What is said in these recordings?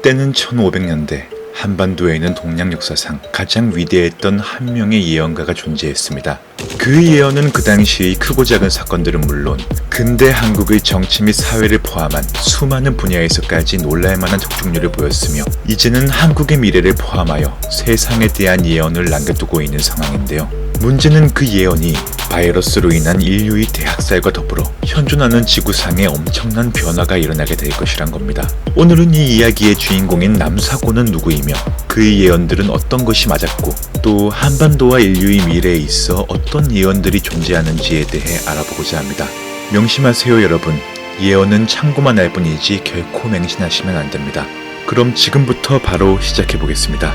때는 1500년대. 한반도에는 동양 역사상 가장 위대했던 한 명의 예언가가 존재했습니다. 그 예언은 그 당시의 크고 작은 사건들은 물론 근대 한국의 정치 및 사회를 포함한 수많은 분야에서까지 놀랄만한 적중률을 보였으며 이제는 한국의 미래를 포함하여 세상에 대한 예언을 남겨두고 있는 상황인데요. 문제는 그 예언이 바이러스로 인한 인류의 대학살과 더불어 현존하는 지구상에 엄청난 변화가 일어나게 될 것이란 겁니다. 오늘은 이 이야기의 주인공인 남사고는 누구이며 그의 예언들은 어떤 것이 맞았고 또 한반도와 인류의 미래에 있어 어떤 예언들이 존재하는지에 대해 알아보고자 합니다. 명심하세요 여러분. 예언은 참고만 할 뿐이지 결코 맹신하시면 안 됩니다. 그럼 지금부터 바로 시작해 보겠습니다.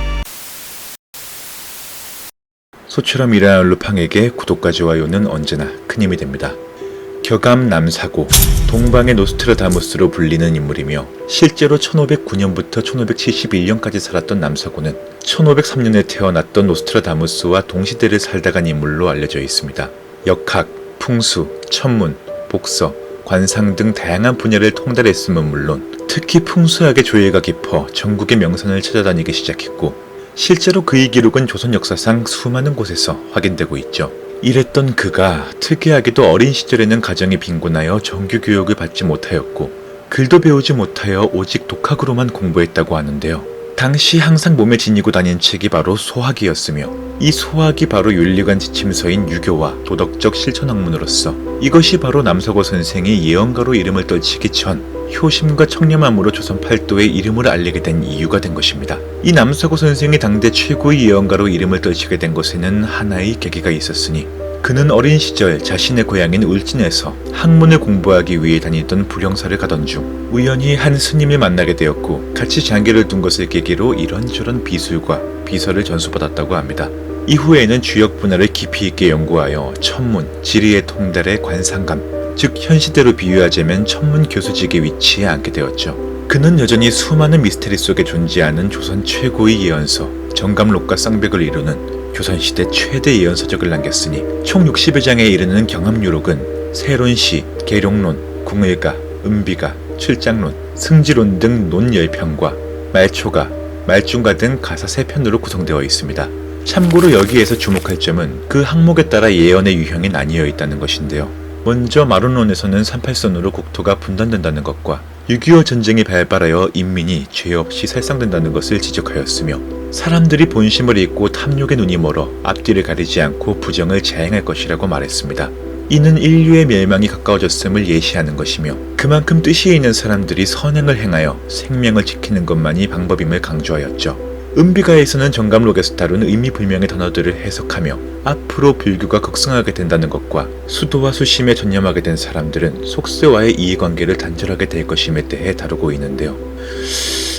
소처럼 일하는 루팡에게 구독과 좋아요는 언제나 큰 힘이 됩니다. 격암 남사고, 동방의 노스트라다무스로 불리는 인물이며 실제로 1509년부터 1571년까지 살았던 남사고는 1503년에 태어났던 노스트라다무스와 동시대를 살다 간 인물로 알려져 있습니다. 역학, 풍수, 천문, 복서, 관상 등 다양한 분야를 통달했음은 물론 특히 풍수학의 조예가 깊어 전국의 명산을 찾아다니기 시작했고 실제로 그의 기록은 조선 역사상 수많은 곳에서 확인되고 있죠. 이랬던 그가 특이하게도 어린 시절에는 가정이 빈곤하여 정규 교육을 받지 못하였고 글도 배우지 못하여 오직 독학으로만 공부했다고 하는데요. 당시 항상 몸에 지니고 다닌 책이 바로 소학이었으며 이 소학이 바로 윤리관 지침서인 유교와 도덕적 실천학문으로서 이것이 바로 남사고 선생이 예언가로 이름을 떨치기 전 효심과 청렴함으로 조선 팔도에 이름을 알리게 된 이유가 된 것입니다. 이 남사고 선생이 당대 최고의 예언가로 이름을 떨치게 된 것에는 하나의 계기가 있었으니 그는 어린 시절 자신의 고향인 울진에서 학문을 공부하기 위해 다니던 불영사를 가던 중 우연히 한 스님을 만나게 되었고 같이 장계를 둔 것을 계기로 이런저런 비술과 비서를 전수받았다고 합니다. 이후에는 주역 분야를 깊이 있게 연구하여 천문, 지리의 통달에 관상감, 즉 현시대로 비유하자면 천문 교수직에 위치해 앉게 되었죠. 그는 여전히 수많은 미스테리 속에 존재하는 조선 최고의 예언서 정감록과 쌍벽을 이루는 조선시대 최대 예언서적을 남겼으니 총 60여 장에 이르는 경합유록은 세론시, 계룡론, 궁을가, 은비가, 출장론, 승지론 등 논 10편과 말초가, 말중가 등 가사 3편으로 구성되어 있습니다. 참고로 여기에서 주목할 점은 그 항목에 따라 예언의 유형이 나뉘어 있다는 것인데요. 먼저 마론론에서는 38선으로 국토가 분단된다는 것과 6.25 전쟁이 발발하여 인민이 죄 없이 살상된다는 것을 지적하였으며 사람들이 본심을 잊고 탐욕의 눈이 멀어 앞뒤를 가리지 않고 부정을 자행할 것이라고 말했습니다. 이는 인류의 멸망이 가까워졌음을 예시하는 것이며 그만큼 뜻이 있는 사람들이 선행을 행하여 생명을 지키는 것만이 방법임을 강조하였죠. 은비가에서는 정감록에서 다룬 의미불명의 단어들을 해석하며 앞으로 불교가 극성하게 된다는 것과 수도와 수심에 전념하게 된 사람들은 속세와의 이해관계를 단절하게 될 것임에 대해 다루고 있는데요.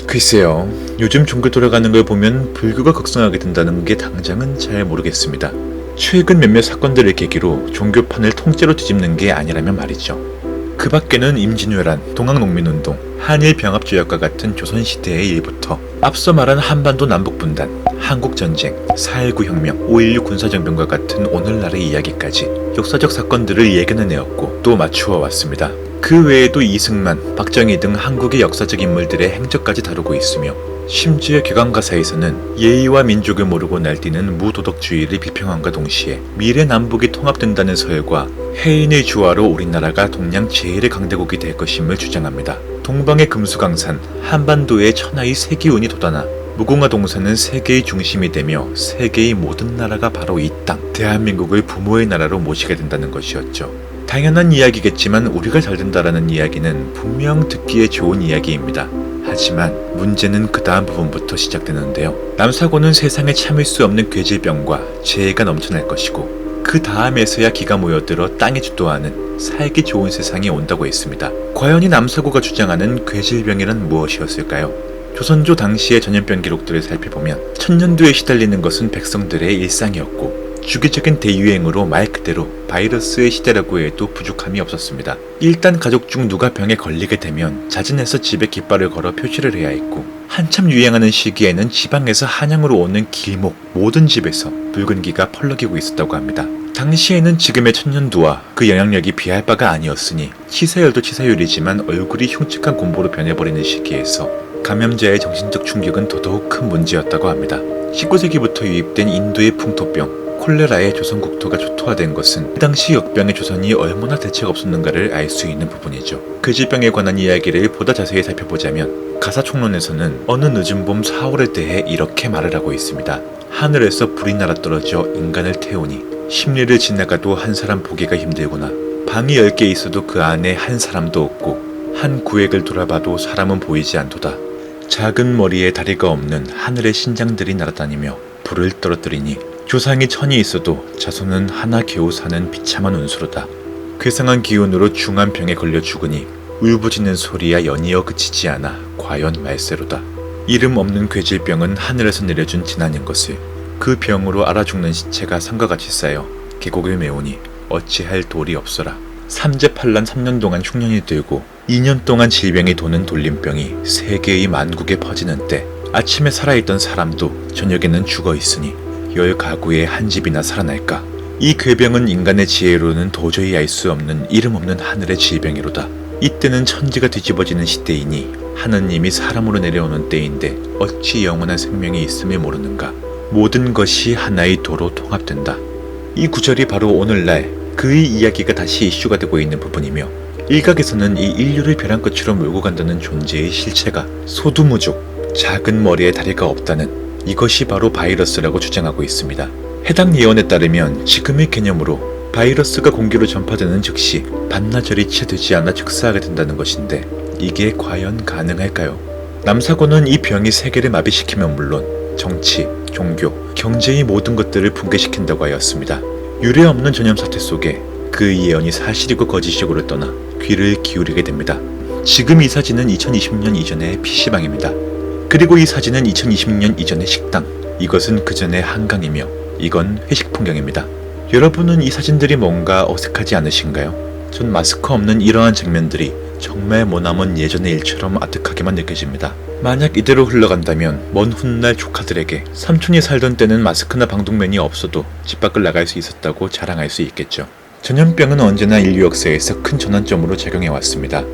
글쎄요, 요즘 종교 돌아가는 걸 보면 불교가 극성하게 된다는 게 당장은 잘 모르겠습니다. 최근 몇몇 사건들을 계기로 종교판을 통째로 뒤집는 게 아니라면 말이죠. 그 밖에는 임진왜란, 동학농민운동, 한일병합조약과 같은 조선시대의 일부터 앞서 말한 한반도 남북분단, 한국전쟁, 4.19 혁명, 5.16 군사정변과 같은 오늘날의 이야기까지 역사적 사건들을 예견해내었고 또 맞추어 왔습니다. 그 외에도 이승만, 박정희 등 한국의 역사적 인물들의 행적까지 다루고 있으며 심지어 개관가사에서는 예의와 민족을 모르고 날뛰는 무도덕주의를 비평함과 동시에 미래 남북이 통합된다는 설과 해인의 주화로 우리나라가 동양 제1의 강대국이 될 것임을 주장합니다. 동방의 금수강산, 한반도의 천하의 세기운이 돋아나 무궁화 동산은 세계의 중심이 되며 세계의 모든 나라가 바로 이 땅, 대한민국을 부모의 나라로 모시게 된다는 것이었죠. 당연한 이야기겠지만 우리가 잘 된다라는 이야기는 분명 듣기에 좋은 이야기입니다. 하지만 문제는 그 다음 부분부터 시작되는데요. 남사고는 세상에 참을 수 없는 괴질병과 재해가 넘쳐날 것이고 그 다음에서야 기가 모여들어 땅에 주도하는 살기 좋은 세상이 온다고 했습니다. 과연 이 남사고가 주장하는 괴질병이란 무엇이었을까요? 조선조 당시의 전염병 기록들을 살펴보면 천년두에 시달리는 것은 백성들의 일상이었고 주기적인 대유행으로 말 그대로 바이러스의 시대라고 해도 부족함이 없었습니다. 일단 가족 중 누가 병에 걸리게 되면 자진해서 집에 깃발을 걸어 표시를 해야 했고 한참 유행하는 시기에는 지방에서 한양으로 오는 길목 모든 집에서 붉은기가 펄럭이고 있었다고 합니다. 당시에는 지금의 천년두와 그 영향력이 비할 바가 아니었으니 치사율도 치사율이지만 얼굴이 흉측한 곰보로 변해버리는 시기에서 감염자의 정신적 충격은 더더욱 큰 문제였다고 합니다. 19세기부터 유입된 인도의 풍토병, 콜레라의 조선 국토가 초토화된 것은 그 당시 역병의 조선이 얼마나 대책 없었는가를 알 수 있는 부분이죠. 그 질병에 관한 이야기를 보다 자세히 살펴보자면 가사총론에서는 어느 늦은 봄 4월에 대해 이렇게 말을 하고 있습니다. 하늘에서 불이 날아떨어져 인간을 태우니 심리를 지나가도 한 사람 보기가 힘들구나. 방이 10개 있어도 그 안에 한 사람도 없고 한 구획을 돌아봐도 사람은 보이지 않도다. 작은 머리에 다리가 없는 하늘의 신장들이 날아다니며 불을 떨어뜨리니 조상이 천이 있어도 자손은 하나 겨우 사는 비참한 운수로다. 괴상한 기운으로 중한 병에 걸려 죽으니 울부짖는 소리야 연이어 그치지 않아 과연 말세로다. 이름 없는 괴질병은 하늘에서 내려준 지난인 것을 그 병으로 알아 죽는 시체가 산과 같이 쌓여 계곡을 메우니 어찌할 도리 없어라. 삼재팔란 3년 동안 흉년이 들고 2년 동안 질병이 도는 돌림병이 세계의 만국에 퍼지는 때 아침에 살아있던 사람도 저녁에는 죽어있으니 열 가구에 한 집이나 살아날까. 이 괴병은 인간의 지혜로는 도저히 알 수 없는 이름 없는 하늘의 질병이로다. 이때는 천지가 뒤집어지는 시대이니 하느님이 사람으로 내려오는 때인데 어찌 영원한 생명이 있음을 모르는가. 모든 것이 하나의 도로 통합된다. 이 구절이 바로 오늘날 그의 이야기가 다시 이슈가 되고 있는 부분이며 일각에서는 이 인류를 벼랑 끝으로 몰고 간다는 존재의 실체가 소두무족, 작은 머리에 다리가 없다는 이것이 바로 바이러스라고 주장하고 있습니다. 해당 예언에 따르면 지금의 개념으로 바이러스가 공기로 전파되는 즉시 반나절이 채 되지 않아 즉사하게 된다는 것인데 이게 과연 가능할까요? 남사고는 이 병이 세계를 마비시키면 물론 정치, 종교, 경제의 모든 것들을 붕괴시킨다고 하였습니다. 유례 없는 전염사태 속에 그 예언이 사실이고 거짓이고를 떠나 귀를 기울이게 됩니다. 지금 이 사진은 2020년 이전의 PC방입니다. 그리고 이 사진은 2020년 이전의 식당, 이것은 그 전의 한강이며 이건 회식 풍경입니다. 여러분은 이 사진들이 뭔가 어색하지 않으신가요? 전 마스크 없는 이러한 장면들이 정말 머나먼 예전의 일처럼 아득하게만 느껴집니다. 만약 이대로 흘러간다면 먼 훗날 조카들에게 삼촌이 살던 때는 마스크나 방독면이 없어도 집 밖을 나갈 수 있었다고 자랑할 수 있겠죠. 전염병은 언제나 인류 역사에서 큰 전환점으로 작용해왔습니다.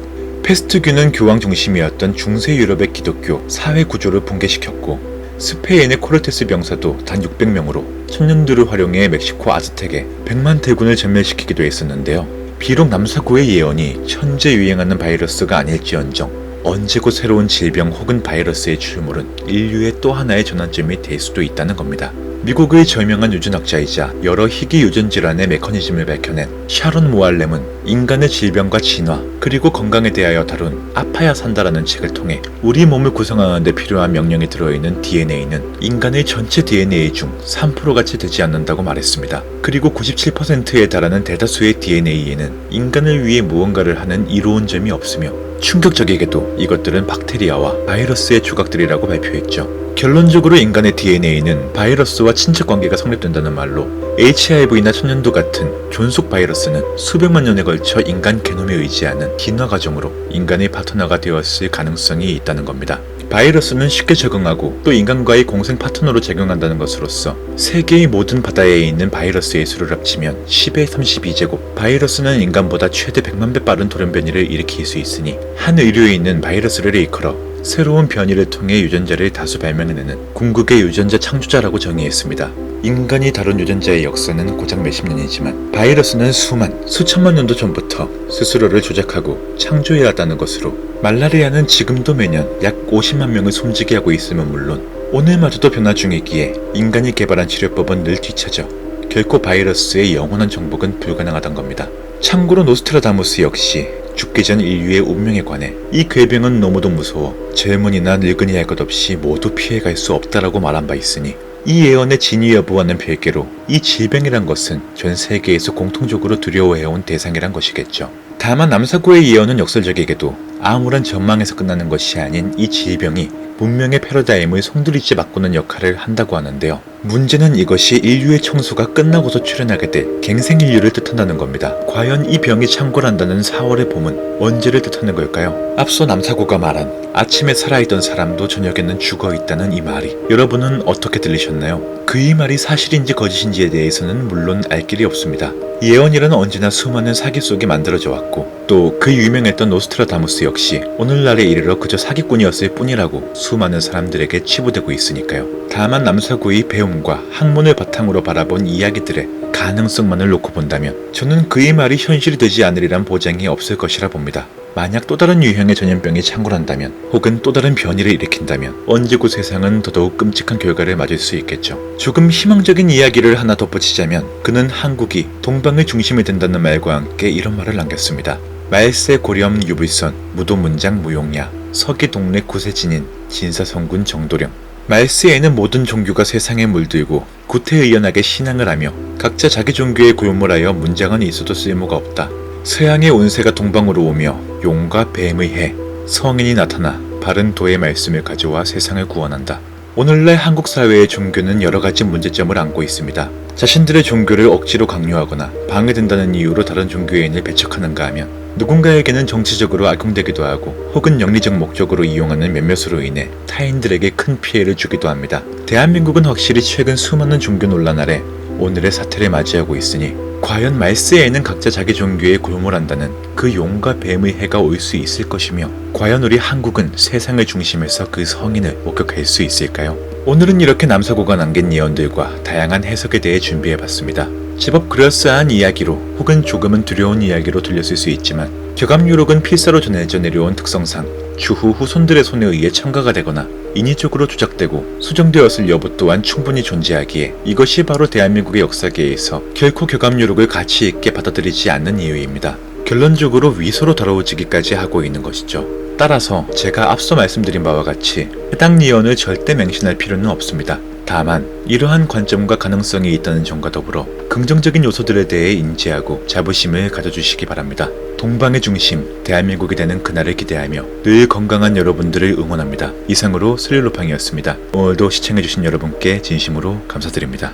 패스트균은 교황 중심이었던 중세 유럽의 기독교 사회 구조를 붕괴시켰고 스페인의 코르테스 병사도 단 600명으로 천년들을 활용해 멕시코 아즈텍에 100만 대군을 전멸시키기도 했었는데요. 비록 남사고의 예언이 천재 유행하는 바이러스가 아닐지언정 언제고 새로운 질병 혹은 바이러스의 출몰은 인류의 또 하나의 전환점이 될 수도 있다는 겁니다. 미국의 저명한 유전학자이자 여러 희귀 유전 질환의 메커니즘을 밝혀낸 샤론 모알렘은 인간의 질병과 진화 그리고 건강에 대하여 다룬 아파야 산다라는 책을 통해 우리 몸을 구성하는 데 필요한 명령이 들어있는 DNA는 인간의 전체 DNA 중 3%같이 되지 않는다고 말했습니다. 그리고 97%에 달하는 대다수의 DNA에는 인간을 위해 무언가를 하는 이로운 점이 없으며 충격적이게도 이것들은 박테리아와 바이러스의 조각들이라고 발표했죠. 결론적으로 인간의 DNA는 바이러스와 친척 관계가 성립된다는 말로 HIV나 천연두 같은 존속 바이러스는 수백만 년에 걸쳐 인간 게놈에 의지하는 진화 과정으로 인간의 파트너가 되었을 가능성이 있다는 겁니다. 바이러스는 쉽게 적응하고 또 인간과의 공생 파트너로 작용한다는 것으로서 세계의 모든 바다에 있는 바이러스의 수를 합치면 10의 32제곱, 바이러스는 인간보다 최대 100만 배 빠른 돌연 변이를 일으킬 수 있으니 한 의료인은 바이러스를 일컬어 새로운 변이를 통해 유전자를 다수 발명해내는 궁극의 유전자 창조자라고 정의했습니다. 인간이 다룬 유전자의 역사는 고작 몇십 년이지만 바이러스는 수천만 년도 전부터 스스로를 조작하고 창조해왔다는 것으로 말라리아는 지금도 매년 약 50만 명을 숨지게 하고 있으면 물론 오늘마저도 변화 중이기에 인간이 개발한 치료법은 늘 뒤처져 결코 바이러스의 영원한 정복은 불가능하단 겁니다. 참고로 노스트라다무스 역시 죽기 전 인류의 운명에 관해 이 괴병은 너무도 무서워 젊은이나 늙은이 할 것 없이 모두 피해갈 수 없다라고 말한 바 있으니 이 예언의 진위 여부와는 별개로 이 질병이란 것은 전 세계에서 공통적으로 두려워해온 대상이란 것이겠죠. 다만 남사고의 예언은 역설적이게도 아무런 전망에서 끝나는 것이 아닌 이 질병이 문명의 패러다임을 송두리째 바꾸는 역할을 한다고 하는데요. 문제는 이것이 인류의 청소가 끝나고서 출현하게 될 갱생인류를 뜻한다는 겁니다. 과연 이 병이 창궐한다는 4월의 봄은 언제를 뜻하는 걸까요? 앞서 남사고가 말한 아침에 살아있던 사람도 저녁에는 죽어있다는 이 말이 여러분은 어떻게 들리셨나요? 그 이 말이 사실인지 거짓인지에 대해서는 물론 알 길이 없습니다. 예언이란 언제나 수많은 사기 속에 만들어져 왔고 또 그 유명했던 노스트라다무스 역시 오늘날에 이르러 그저 사기꾼이었을 뿐이라고 수많은 사람들에게 치부되고 있으니까요. 다만 남사고의 배움과 학문을 바탕으로 바라본 이야기들의 가능성만을 놓고 본다면 저는 그의 말이 현실이 되지 않으리란 보장이 없을 것이라 봅니다. 만약 또 다른 유형의 전염병이 창궐한다면 혹은 또 다른 변이를 일으킨다면 언제고 세상은 더더욱 끔찍한 결과를 맞을 수 있겠죠. 조금 희망적인 이야기를 하나 덧붙이자면 그는 한국이 동방의 중심이 된다는 말과 함께 이런 말을 남겼습니다. 말세 고렴 유불선 무도문장 무용야 서기 동래 구세진인 진사성군 정도령. 말세에는 모든 종교가 세상에 물들고 구태의연하게 신앙을 하며 각자 자기 종교에 고용을 하여 문장은 있어도 쓸모가 없다. 서양의 운세가 동방으로 오며 용과 뱀의 해, 성인이 나타나 바른 도의 말씀을 가져와 세상을 구원한다. 오늘날 한국 사회의 종교는 여러 가지 문제점을 안고 있습니다. 자신들의 종교를 억지로 강요하거나 방해된다는 이유로 다른 종교인을 배척하는가 하면 누군가에게는 정치적으로 악용되기도 하고 혹은 영리적 목적으로 이용하는 몇몇으로 인해 타인들에게 큰 피해를 주기도 합니다. 대한민국은 확실히 최근 수많은 종교 논란 아래 오늘의 사태를 맞이하고 있으니 과연 말세에는 각자 자기 종교에 고용을한다는 그 용과 뱀의 해가 올 수 있을 것이며 과연 우리 한국은 세상을 중심에서 그 성인을 목격할 수 있을까요? 오늘은 이렇게 남사고가 남긴 예언들과 다양한 해석에 대해 준비해봤습니다. 제법 그럴싸한 이야기로 혹은 조금은 두려운 이야기로 들렸을 수 있지만 격암유록은 필사로 전해져 내려온 특성상 추후 후손들의 손에 의해 첨가가 되거나 인위적으로 조작되고 수정되었을 여부 또한 충분히 존재하기에 이것이 바로 대한민국의 역사계에서 결코 격암유록을 가치 있게 받아들이지 않는 이유입니다. 결론적으로 위서로 더러워지기까지 하고 있는 것이죠. 따라서 제가 앞서 말씀드린 바와 같이 해당 예언을 절대 맹신할 필요는 없습니다. 다만 이러한 관점과 가능성이 있다는 점과 더불어 긍정적인 요소들에 대해 인지하고 자부심을 가져주시기 바랍니다. 동방의 중심, 대한민국이 되는 그날을 기대하며 늘 건강한 여러분들을 응원합니다. 이상으로 스릴로팡이었습니다. 오늘도 시청해주신 여러분께 진심으로 감사드립니다.